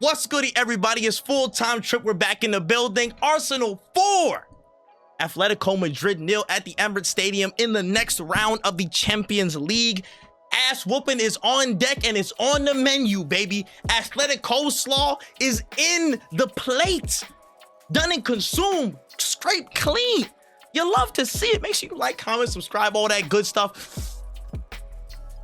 What's goody, everybody? It's full-time trip. We're back in the building. Arsenal 4, Atletico Madrid 0 at the Emirates Stadium in the next round of the Champions League. Ass whooping is on deck and it's on the menu, baby. Athletic coleslaw is in the plate. Done and consumed, scraped clean. You love to see it. Make sure you like, comment, subscribe, all that good stuff.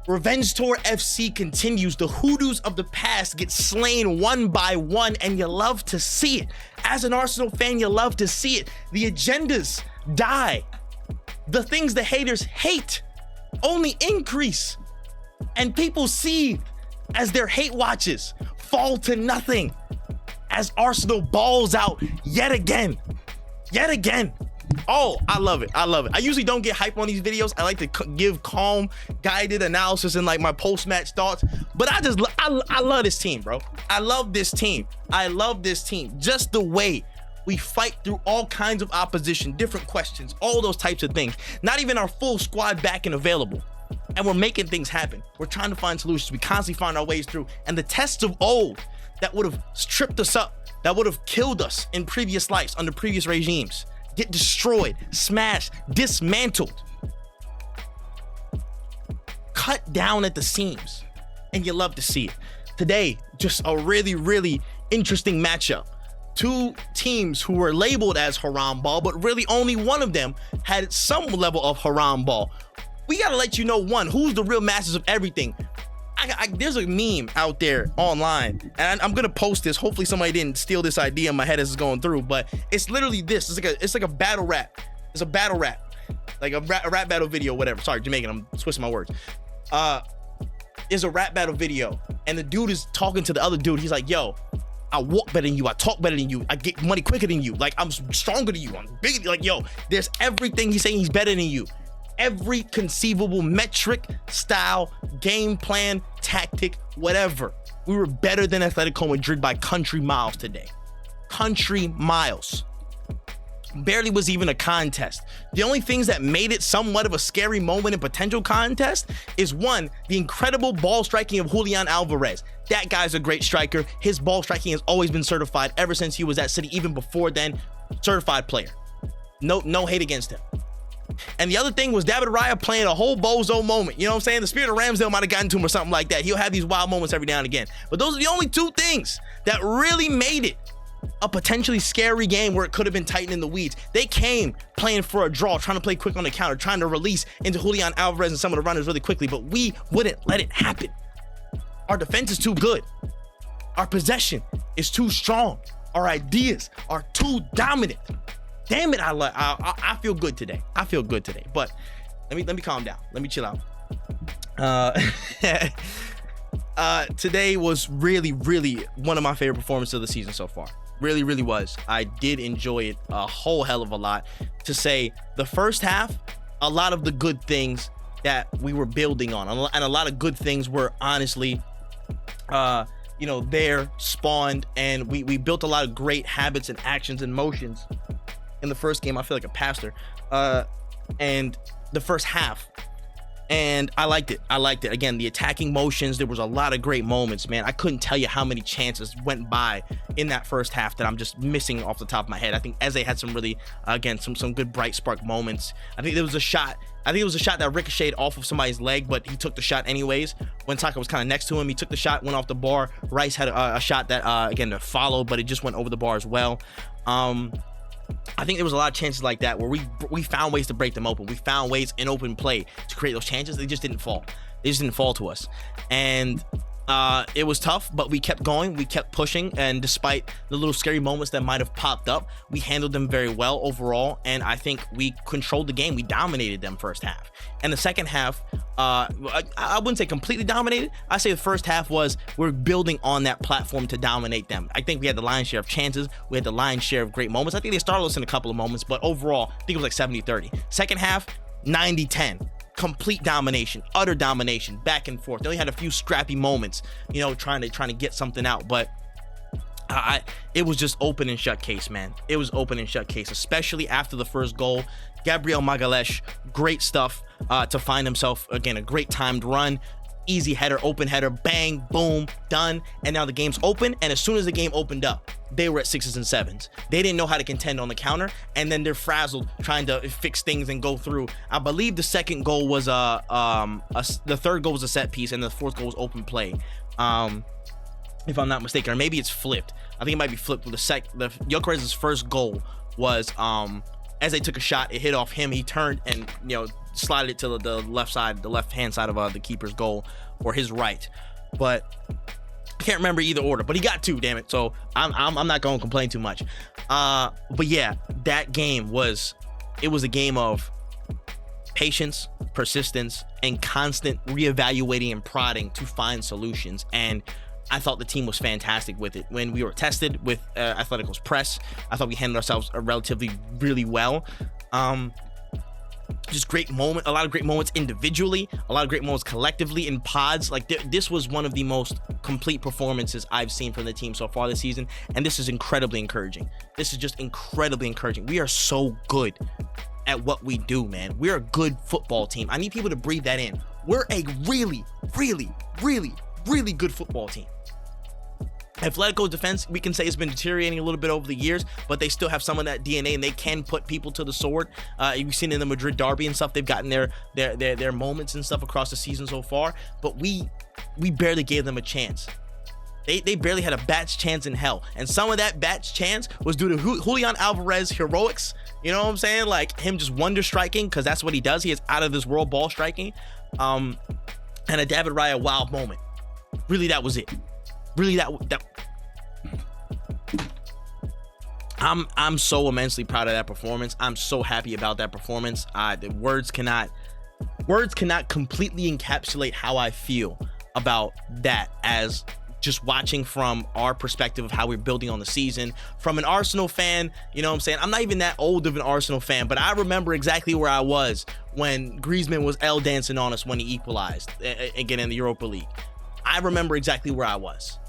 Revenge Tour FC continues. The hoodoos of the past get slain one by one, and you love to see it. As an Arsenal fan, you love to see it. The agendas die. The things the haters hate only increase. And people see as their hate watches fall to nothing as Arsenal balls out yet again. Yet again. Oh, I love it. I love it. I usually don't get hype on these videos. I like to give calm, guided analysis and like my post-match thoughts. But I love this team, bro. I love this team. I love this team. Just the way we fight through all kinds of opposition, different questions, all those types of things. Not even our full squad back and available. And we're making things happen. We're trying to find solutions. We constantly find our ways through. And the tests of old that would have tripped us up, that would have killed us in previous lives under previous regimes, get destroyed, smashed, dismantled, cut down at the seams, and you love to see it. Today, just a really, really interesting matchup. Two teams who were labeled as haram ball, but really only one of them had some level of haram ball. We gotta let you know, one, who's the real masters of everything. There's a meme out there online, and I'm gonna post this. Hopefully somebody didn't steal this idea in my head as it's going through, but it's literally this. It's like a battle rap. It's a battle rap, like a rap battle video, whatever. Sorry, Jamaican, I'm twisting my words. It's a rap battle video, and the dude is talking to the other dude. He's like, yo, I walk better than you, I talk better than you, I get money quicker than you, like I'm stronger than you, I'm bigger. Like, yo, there's everything he's saying he's better than you. Every conceivable metric, style, game plan, tactic, whatever. We were better than Atletico Madrid by country miles today. Country miles. Barely was even a contest. The only things that made it somewhat of a scary moment and potential contest is, one, the incredible ball striking of Julian Alvarez. That guy's a great striker. His ball striking has always been certified ever since he was at City, even before then. Certified player. No hate against him. And the other thing was David Raya playing a whole bozo moment. You know what I'm saying? The spirit of Ramsdale might have gotten to him or something like that. He'll have these wild moments every now and again. But those are the only two things that really made it a potentially scary game where it could have been tight in the weeds. They came playing for a draw, trying to play quick on the counter, trying to release into Julian Alvarez and some of the runners really quickly, but we wouldn't let it happen. Our defense is too good. Our possession is too strong. Our ideas are too dominant. Damn it, I feel good today. I feel good today. But let me calm down. Let me chill out. Today was really, really one of my favorite performances of the season so far. Really, really was. I did enjoy it a whole hell of a lot. To say the first half, a lot of the good things that we were building on, and a lot of good things were honestly there spawned, and we built a lot of great habits and actions and motions in the first game. I feel like a pastor, and the first half, and I liked it. Again, the attacking motions, there was a lot of great moments, man. I couldn't tell you how many chances went by in that first half that I'm just missing off the top of my head. I think Eze had some really, again, some good bright spark moments. I think there was a shot that ricocheted off of somebody's leg, but he took the shot anyways. When Saka was kind of next to him, he took the shot, went off the bar. Rice had a shot that, again, that followed, but it just went over the bar as well. I think there was a lot of chances like that where we found ways to break them open. We found ways in open play to create those chances. They just didn't fall. They just didn't fall to us. And it was tough, but we kept going. We kept pushing. And despite the little scary moments that might have popped up, we handled them very well overall. And I think we controlled the game. We dominated them first half. And the second half, I wouldn't say completely dominated. I say the first half was we're building on that platform to dominate them. I think we had the lion's share of chances. We had the lion's share of great moments. I think they startled us in a couple of moments, but overall, I think it was like 70-30. Second half, 90-10. Complete domination, utter domination, back and forth. They only had a few scrappy moments, trying to get something out, but it was just open and shut case, man. It was open and shut case, especially after the first goal. Gabriel, great stuff to find himself, again, a great timed run. easy header, open header, bang, boom, done. And now the game's open. And as soon as the game opened up, they were at 6s and 7s. They didn't know how to contend on the counter, and then they're frazzled trying to fix things and go through. I believe the second goal was the third goal was a set piece, and the fourth goal was open play. If I'm not mistaken, or maybe it's flipped. I think it might be flipped. The Gyökeres' first goal was as they took a shot, it hit off him. He turned and slided it to the left side, the left hand side of the keeper's goal, or his right. But I can't remember either order, but he got 2, damn it. So I'm not going to complain too much. But yeah, that game was a game of patience, persistence, and constant reevaluating and prodding to find solutions. And I thought the team was fantastic with it. When we were tested with Atletico's press, I thought we handled ourselves really well. Just great moment, a lot of great moments individually, a lot of great moments collectively in pods. Like this was one of the most complete performances I've seen from the team so far this season, and this is incredibly encouraging. This is just incredibly encouraging. We are so good at what we do, man. We're a good football team. I need people to breathe that in. We're a really good football team. Atletico's defense, we can say, it's been deteriorating a little bit over the years, but they still have some of that DNA, and they can put people to the sword. You've seen in the Madrid derby and stuff, they've gotten their moments and stuff across the season so far, but we barely gave them a chance. They barely had a bat's chance in hell, and some of that bat's chance was due to Julian Alvarez heroics. You know what I'm saying? Like him just wonder striking, because that's what he does. He is out of this world ball striking, and a David Raya wild moment. Really, that was it. Really, that I'm so immensely proud of that performance. I'm so happy about that performance. The words cannot completely encapsulate how I feel about that, as just watching from our perspective of how we're building on the season. From an Arsenal fan, you know what I'm saying? I'm not even that old of an Arsenal fan, but I remember exactly where I was when Griezmann was L dancing on us when he equalized again in the Europa League. I remember exactly where I was,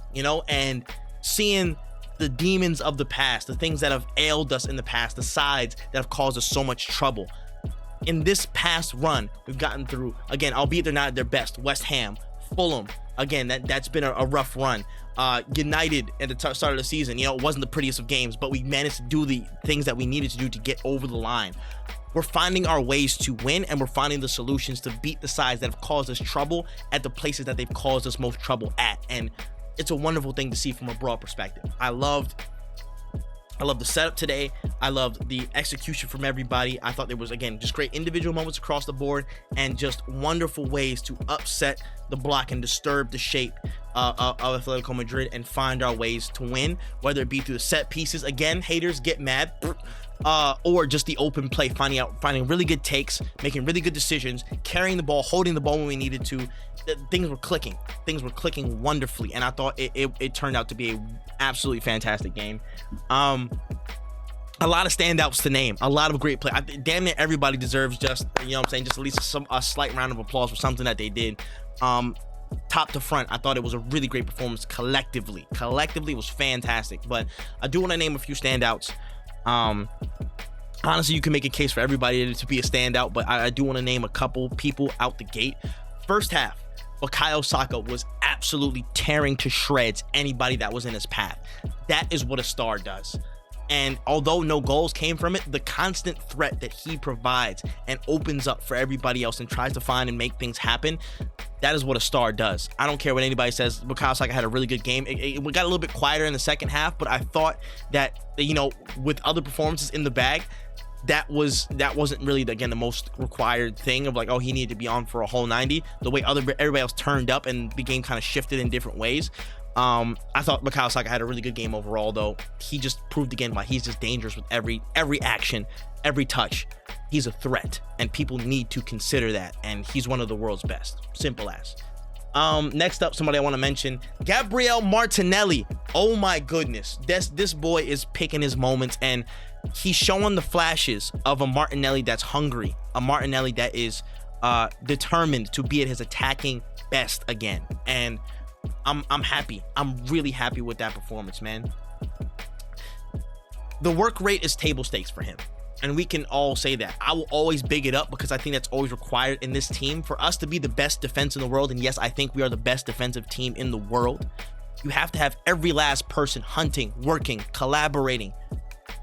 and seeing the demons of the past, the things that have ailed us in the past, the sides that have caused us so much trouble. In this past run, we've gotten through, again, albeit they're not at their best, West Ham, Fulham, again, that's been a rough run. United at the start of the season, it wasn't the prettiest of games, but we managed to do the things that we needed to do to get over the line. We're finding our ways to win, and we're finding the solutions to beat the sides that have caused us trouble at the places that they've caused us most trouble at. And it's a wonderful thing to see from a broad perspective. I loved the setup today. I loved the execution from everybody. I thought there was, again, just great individual moments across the board, and just wonderful ways to upset the block and disturb the shape of Atletico Madrid and find our ways to win, whether it be through the set pieces. Again, haters get mad. Or just the open play, finding really good takes, making really good decisions, carrying the ball, holding the ball when we needed to. Things were clicking wonderfully, and I thought it turned out to be a absolutely fantastic game. A lot of standouts to name, a lot of great play. Damn near everybody deserves just at least a slight round of applause for something that they did. Top to front, I thought it was a really great performance. Collectively it was fantastic. But I do want to name a few standouts. Honestly, you can make a case for everybody to be a standout, but I do want to name a couple people out the gate. First half, Bukayo Saka was absolutely tearing to shreds anybody that was in his path. That is what a star does. And although no goals came from it, the constant threat that he provides and opens up for everybody else and tries to find and make things happen, that is what a star does. I don't care what anybody says. Bukayo Saka had a really good game. It got a little bit quieter in the second half, but I thought that, with other performances in the bag, that wasn't really, again, the most required thing of he needed to be on for a whole 90. The way everybody else turned up and the game kind of shifted in different ways. I thought Bukayo Saka had a really good game overall, though. He just proved again why he's just dangerous with every action, every touch. He's a threat, and people need to consider that, and he's one of the world's best. Simple as. Next up, somebody I want to mention, Gabriel Martinelli. Oh my goodness, this boy is picking his moments, and he's showing the flashes of a Martinelli that's hungry, a Martinelli that is determined to be at his attacking best again. And I'm happy. I'm really happy with that performance, man. The work rate is table stakes for him. And we can all say that. I will always big it up because I think that's always required in this team. For us to be the best defense in the world, and yes, I think we are the best defensive team in the world, you have to have every last person hunting, working, collaborating,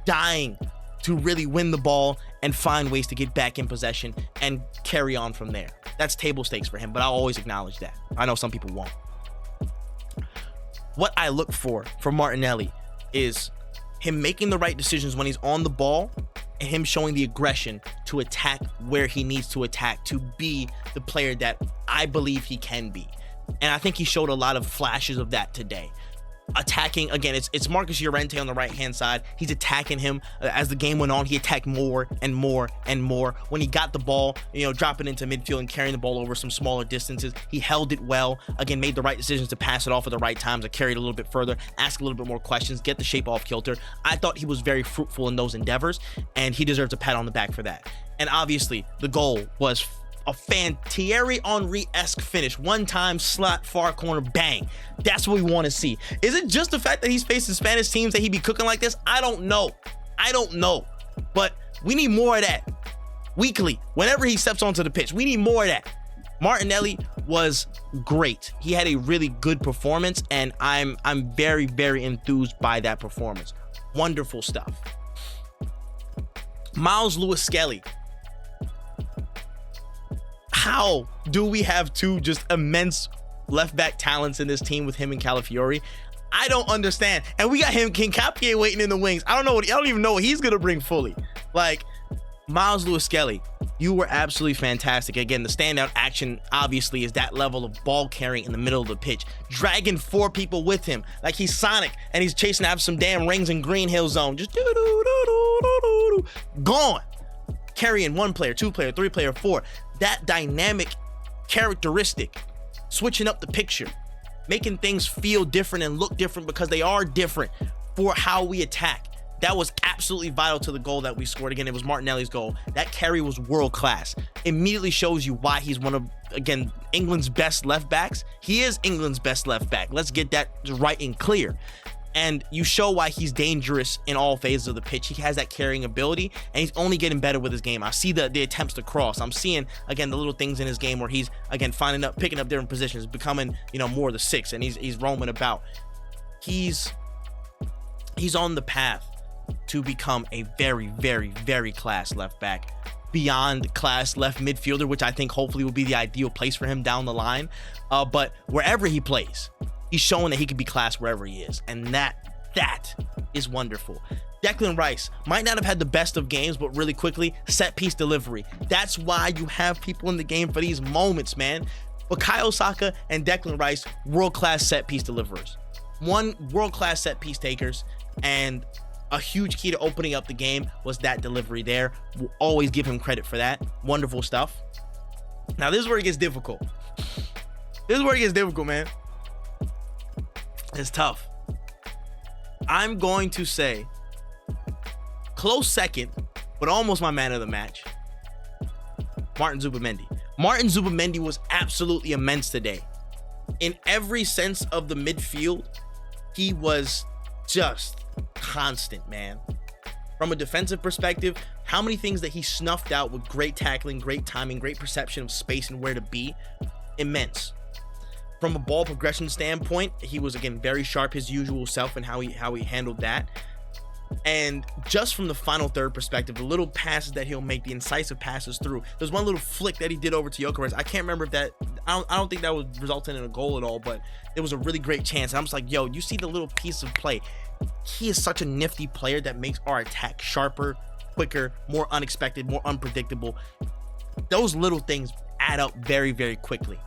dying to really win the ball and find ways to get back in possession and carry on from there. That's table stakes for him, but I'll always acknowledge that. I know some people won't. What I look for Martinelli is him making the right decisions when he's on the ball, and him showing the aggression to attack where he needs to attack to be the player that I believe he can be. And I think he showed a lot of flashes of that today. Attacking, again, it's Marcus Llorente on the right-hand side. He's attacking him. As the game went on, he attacked more and more and more. When he got the ball, dropping into midfield and carrying the ball over some smaller distances, he held it well. Again, made the right decisions to pass it off at the right times, to carry it a little bit further, ask a little bit more questions, get the shape off kilter. I thought he was very fruitful in those endeavors, and he deserves a pat on the back for that. And obviously, the goal was a Thierry Henry-esque finish. One-time slot, far corner, bang. That's what we want to see. Is it just the fact that he's facing Spanish teams that he be cooking like this? I don't know. But we need more of that. Weekly, whenever he steps onto the pitch, we need more of that. Martinelli was great. He had a really good performance, and I'm very, very enthused by that performance. Wonderful stuff. Miles Lewis-Skelly. How do we have two just immense left back talents in this team with him and Calafiori? I don't understand. And we got him, Kincapié, waiting in the wings. I don't even know what he's gonna bring fully. Like, Miles Lewis-Skelly, you were absolutely fantastic. Again, the standout action obviously is that level of ball carrying in the middle of the pitch, dragging 4 people with him like he's Sonic and he's chasing after some damn rings in Green Hill Zone. Just gone. Carrying 1 player, 2 player, 3 player, 4. That dynamic characteristic, switching up the picture, making things feel different and look different because they are different for how we attack. That was absolutely vital to the goal that we scored. Again, it was Martinelli's goal. That carry was world class. Immediately shows you why he's one of, again, England's best left backs. He is England's best left back. Let's get that right and clear. And you show why he's dangerous in all phases of the pitch. He has that carrying ability, and he's only getting better with his game. I see the attempts to cross. I'm seeing, again, the little things in his game where he's, again, picking up different positions, becoming, more the 6, and he's roaming about. He's on the path to become a very, very, very class left back, beyond class left midfielder, which I think hopefully will be the ideal place for him down the line. But wherever he plays, he's showing that he can be class wherever he is, and that is wonderful. Declan Rice might not have had the best of games, but really quickly, set piece delivery. That's why you have people in the game for these moments, man. Bukayo Saka and Declan Rice, world-class set piece deliverers. One world-class set piece takers, and a huge key to opening up the game was that delivery there. We'll always give him credit for that. Wonderful stuff. Now, this is where it gets difficult. Man. It's tough. I'm going to say close second, but almost my man of the match, Martin Zubimendi. Martin Zubimendi was absolutely immense today. In every sense of the midfield, he was just constant, man. From a defensive perspective, how many things that he snuffed out with great tackling, great timing, great perception of space and where to be, immense. From a ball progression standpoint, he was, again, very sharp, his usual self, and how he handled that. And just from the final third perspective, the little passes that he'll make, the incisive passes through. There's one little flick that he did over to Gyökeres. I can't remember if that, I don't think that was resulting in a goal at all, but it was a really great chance. And I'm just like, yo, you see the little piece of play. He is such a nifty player that makes our attack sharper, quicker, more unexpected, more unpredictable. Those little things add up very, very quickly.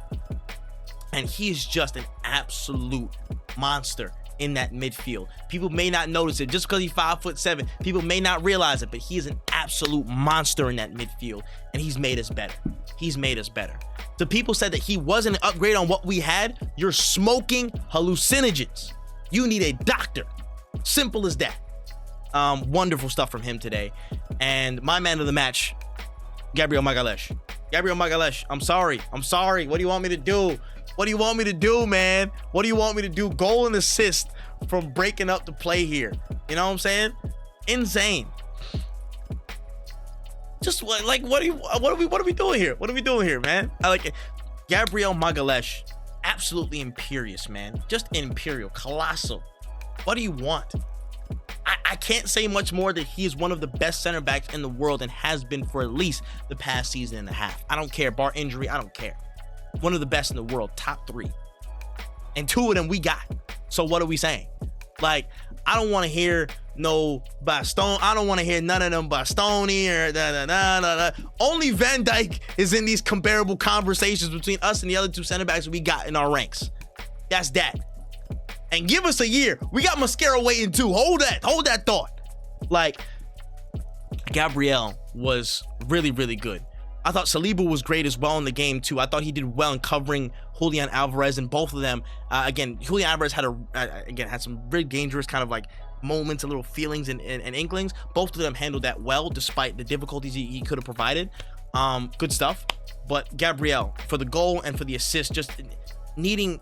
And he is just an absolute monster in that midfield. People may not notice it just because he's 5'7". People may not realize it, but he is an absolute monster in that midfield, and he's made us better. The people said that he wasn't an upgrade on what we had. You're smoking hallucinogens. You need a doctor. Simple as that. Wonderful stuff from him today. And my man of the match, Gabriel Magalhaes. I'm sorry. What do you want me to do? Man? What do you want me to do? Goal and assist from breaking up the play here. You know what I'm saying? Insane. Just what are we doing here? What are we doing here, man? I like it. Gabriel Magalhaes, absolutely imperious, man. Just imperial, colossal. What do you want? I can't say much more that he is one of the best center backs in the world and has been for at least the past season and a half. I don't care, bar injury, I don't care. One of the best in the world, top 3. And 2 of them we got. So what are we saying? Like, I don't want to hear no Bastoni. I don't want to hear none of them Bastoni or da. Only Van Dijk is in these comparable conversations between us and the other 2 center backs we got in our ranks. That's that. And give us a year. We got Mascara waiting too. Hold that thought. Like, Gabriel was really, really good. I thought Saliba was great as well in the game too. I thought he did well in covering Julian Alvarez, and both of them. Again, Julian Alvarez had some really dangerous kind of like moments and little feelings and inklings. Both of them handled that well, despite the difficulties he could have provided. Good stuff. But Gabriel, for the goal and for the assist, just needing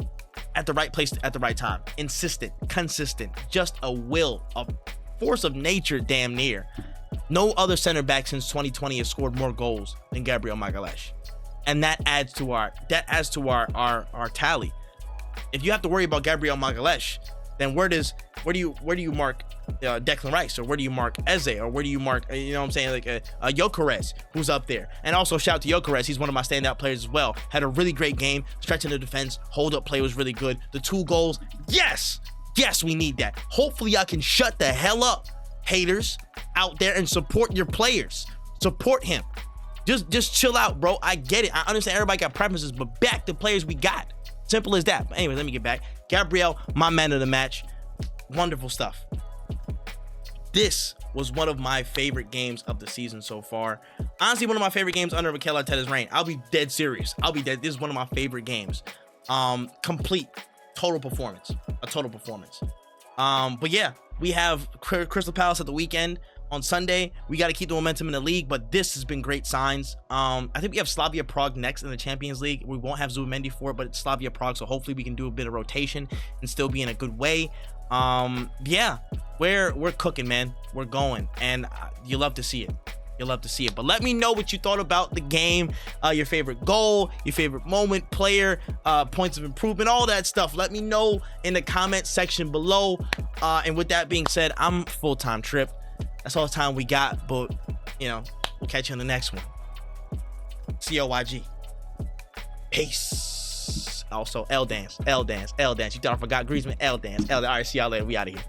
at the right place at the right time, insistent, consistent, just a will, a force of nature, damn near. No other center back since 2020 has scored more goals than Gabriel Magalhaes, and that adds to our tally. If you have to worry about Gabriel Magalhaes, then where do you mark Declan Rice, or where do you mark Eze, or where do you mark like Gyökeres, who's up there? And also shout out to Gyökeres, he's one of my standout players as well. Had a really great game, stretching the defense, hold up play was really good. The 2 goals, yes, we need that. Hopefully y'all can shut the hell up, haters out there, and support your players. Support him. Just chill out, bro. I get it. I understand everybody got preferences, but back the players we got. Simple as that. But anyway, let me get back. Gabriel, my man of the match. Wonderful stuff. This was one of my favorite games of the season so far. Honestly, one of my favorite games under Mikel Arteta's reign. I'll be dead serious. This is one of my favorite games. Complete, total performance. A total performance. But yeah, we have Crystal Palace at the weekend. On Sunday, we got to keep the momentum in the league, but this has been great signs. I think we have Slavia Prague next in the Champions League. We won't have Zubimendi for it, but it's Slavia Prague, so hopefully we can do a bit of rotation and still be in a good way. Yeah, we're cooking, man. We're going, and you love to see it. But let me know what you thought about the game, your favorite goal, your favorite moment, player, points of improvement, all that stuff. Let me know in the comment section below. And with that being said, I'm full-time Trip. That's all the time we got, but we'll catch you in the next one. COYG. Peace. Also, L dance. You thought I forgot Griezmann? L dance. All right, see y'all later. We out of here.